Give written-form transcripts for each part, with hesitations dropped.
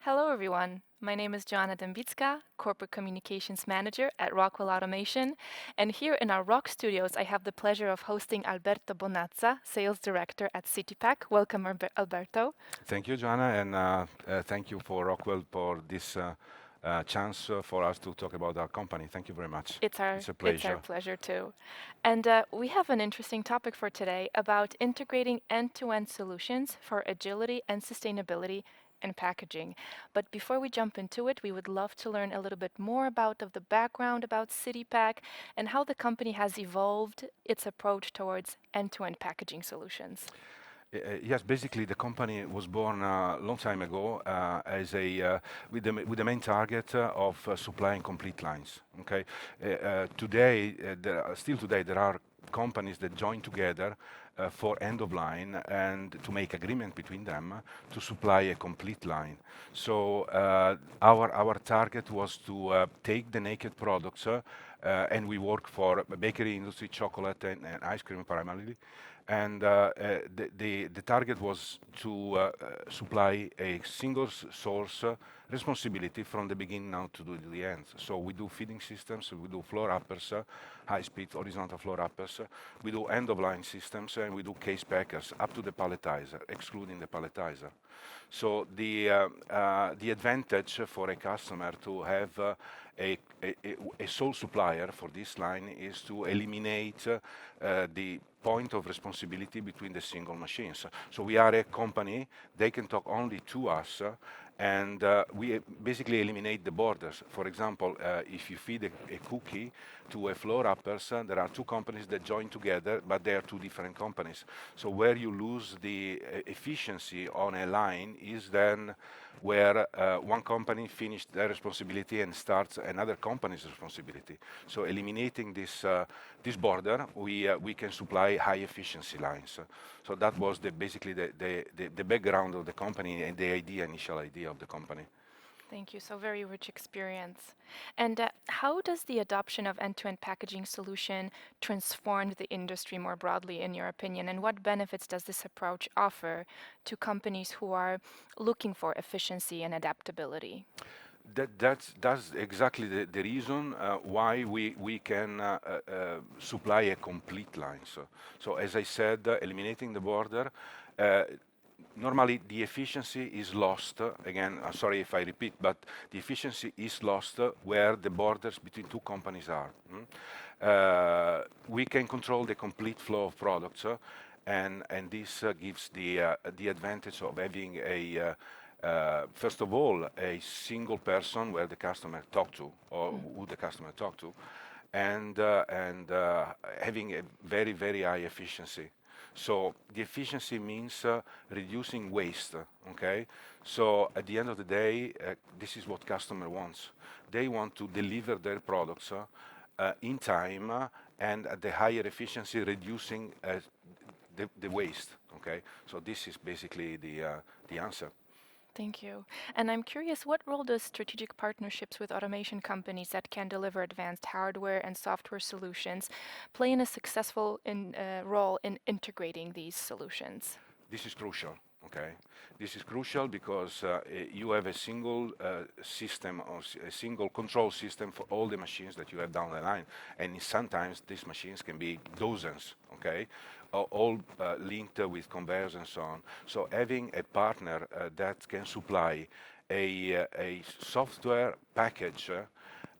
Hello, everyone. My name is Joanna Dembitska, Corporate Communications Manager at Rockwell Automation. And here in our ROKStudios, I have the pleasure of hosting Alberto Bonazza, Sales Director at CityPack. Welcome, Alberto. Thank you, Joanna, and thank you for Rockwell for this chance for us to talk about our company. Thank you very much. It's a It's our pleasure. pleasure too. And we have an interesting topic for today about integrating end-to-end solutions for agility and sustainability in packaging. But before we jump into it, we would love to learn a little bit more about of the background about CityPack and how the company has evolved its approach towards end-to-end packaging solutions. Yes, basically the company was born a long time ago as with the main target of supplying complete lines. Okay, today still today there are companies that join together for end of line and to make agreement between them to supply a complete line. So our target was to take the naked products and we work for bakery industry, chocolate and ice cream primarily. And the target was to supply a single source responsibility from the beginning now to the end. So we do feeding systems, we do floor uppers, high-speed horizontal floor uppers, we do end-of-line systems, and we do case packers up to the palletizer, excluding the palletizer. So the advantage for a customer to have a sole supplier for this line is to eliminate the point of responsibility between the single machines. So we are a company, they can talk only to us, and we basically eliminate the borders. For example, if you feed a cookie to a floor uppers, there are two companies that join together, but they are two different companies. So where you lose the efficiency on a line is then where one company finished their responsibility and starts another company's responsibility. So eliminating this border, we can supply high efficiency lines. So that was basically the background of the company and the initial idea of the company. Thank you. So very rich experience. And how does the adoption of end-to-end packaging solution transform the industry more broadly, in your opinion? And what benefits does this approach offer to companies who are looking for efficiency and adaptability? That's exactly the reason why we can supply a complete line. So as I said, eliminating the border, normally the efficiency is lost. Again, I'm sorry if I repeat, but the efficiency is lost where the borders between two companies are. We can control the complete flow of products, and this gives the advantage of having first of all, a single person where the customer talk to, or who the customer talk to, and having a very, very high efficiency. So the efficiency means reducing waste, okay? So at the end of the day, this is what customer wants. They want to deliver their products in time and at the higher efficiency, reducing the waste, okay? So this is basically the answer. Thank you. And I'm curious, what role does strategic partnerships with automation companies that can deliver advanced hardware and software solutions play in a successful role in integrating these solutions? This is crucial, okay? This is crucial because you have a single system or a single control system for all the machines that you have down the line. And sometimes these machines can be dozens, okay? All linked with conveyors and so on. So having a partner that can supply a software package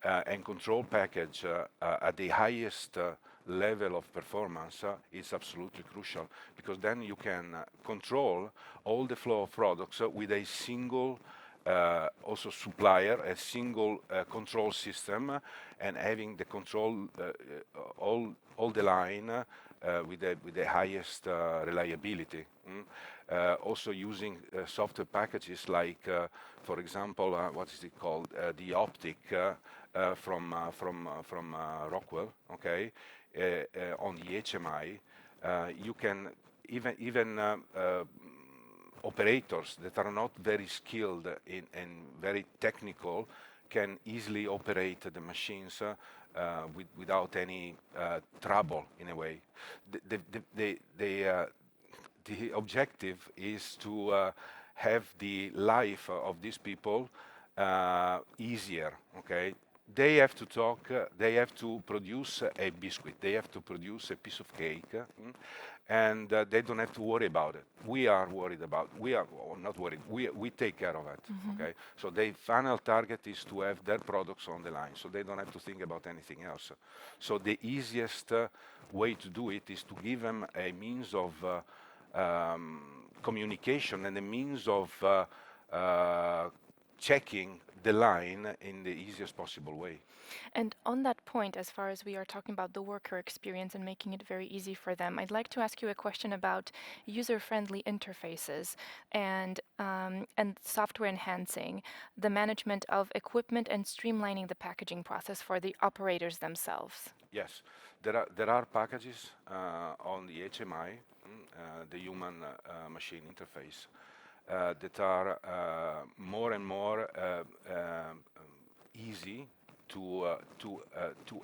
and control package at the highest level of performance is absolutely crucial, because then you can control all the flow of products with a single also supplier, a single control system, and having the control all the line with the highest reliability. Also using software packages like, for example, what is it called? The optic from Rockwell, okay? On the HMI, you can even operators that are not very skilled and very technical can easily operate the machines without any trouble in a way. The objective is to have the life of these people easier. Okay, they have to talk, they have to produce a biscuit, they have to produce a piece of cake, and they don't have to worry about it. We are worried about, we are well, not worried, we take care of it, Hmm. okay? So their final target is to have their products on the line, so they don't have to think about anything else. So the easiest way to do it is to give them a means of communication and a means of checking the line in the easiest possible way. And on that point, as far as we are talking about the worker experience and making it very easy for them, I'd like to ask you a question about user-friendly interfaces and software enhancing the management of equipment and streamlining the packaging process for the operators themselves. Yes, there are packages on the HMI, the human machine interface, that are more and more easy to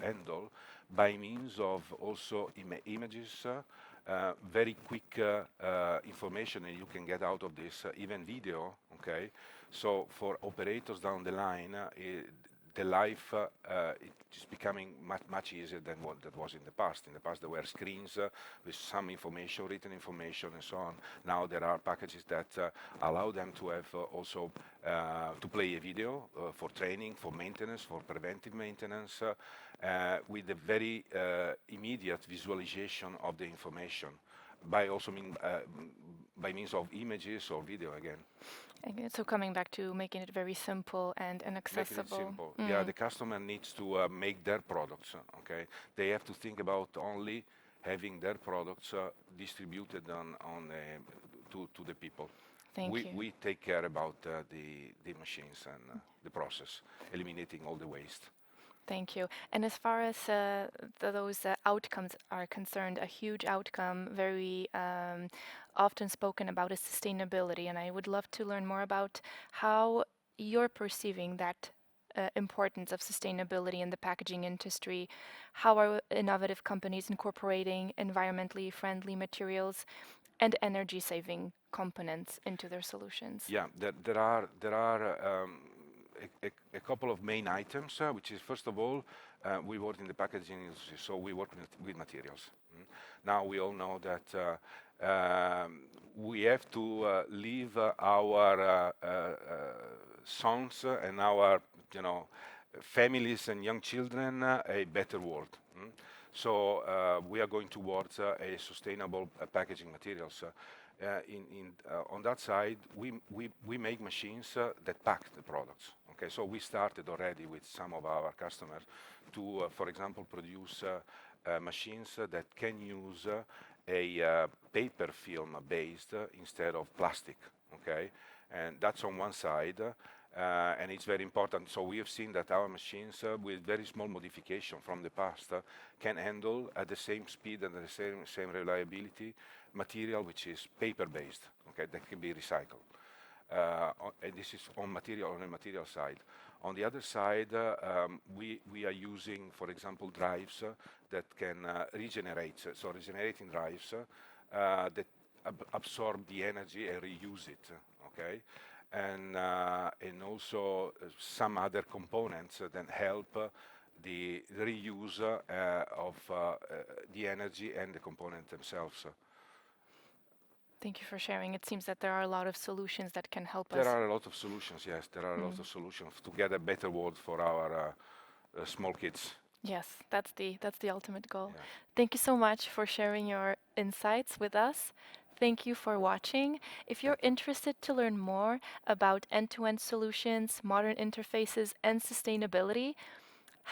handle by means of also images, very quick information, and you can get out of this even video. Okay, so for operators down the line, the life it is becoming much easier than what that was in the past. In the past, there were screens with some information, written information, and so on. Now there are packages that allow them to have also to play a video for training, for maintenance, for preventive maintenance, with a very immediate visualization of the information by also by means of images or video again. Okay, so coming back to making it very simple and Making it accessible. simple. Yeah, Mm. the customer needs to make their products. Okay, they have to think about only having their products distributed to the people. Thank you. We take care about the machines and the process, eliminating all the waste. Thank you. And as far as those outcomes are concerned, a huge outcome, very often spoken about, is sustainability. And I would love to learn more about how you're perceiving that importance of sustainability in the packaging industry. How are innovative companies incorporating environmentally friendly materials and energy saving components into their solutions? Yeah, there are a couple of main items, which is first of all, we work in the packaging industry, so we work with materials. Now we all know that we have to leave our sons and our, you know, families and young children a better world. So we are going towards a sustainable packaging materials. On that side, we make machines that pack the products. Okay, so we started already with some of our customers to, for example, produce machines that can use a paper film based instead of plastic. Okay, and that's on one side. And it's very important. So we have seen that our machines, with very small modification from the past, can handle at the same speed and the same reliability material which is paper-based. Okay, that can be recycled. And this is on the material side. On the other side, we are using, for example, drives that can regenerate. So regenerating drives that absorb the energy and reuse it. Okay, and also some other components that help the reuse of the energy and the component themselves. Thank you for sharing. It seems that there are a lot of solutions that can help There us. are a lot of solutions, yes. There are a lot Mm. of solutions to get a better world for our small kids. Yes, that's the ultimate goal. Yeah. Thank you so much for sharing your insights with us. Thank you for watching. If you're Thank you. interested to learn more about end-to-end solutions, modern interfaces, and sustainability,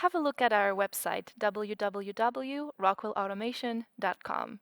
have a look at our website, www.rockwellautomation.com.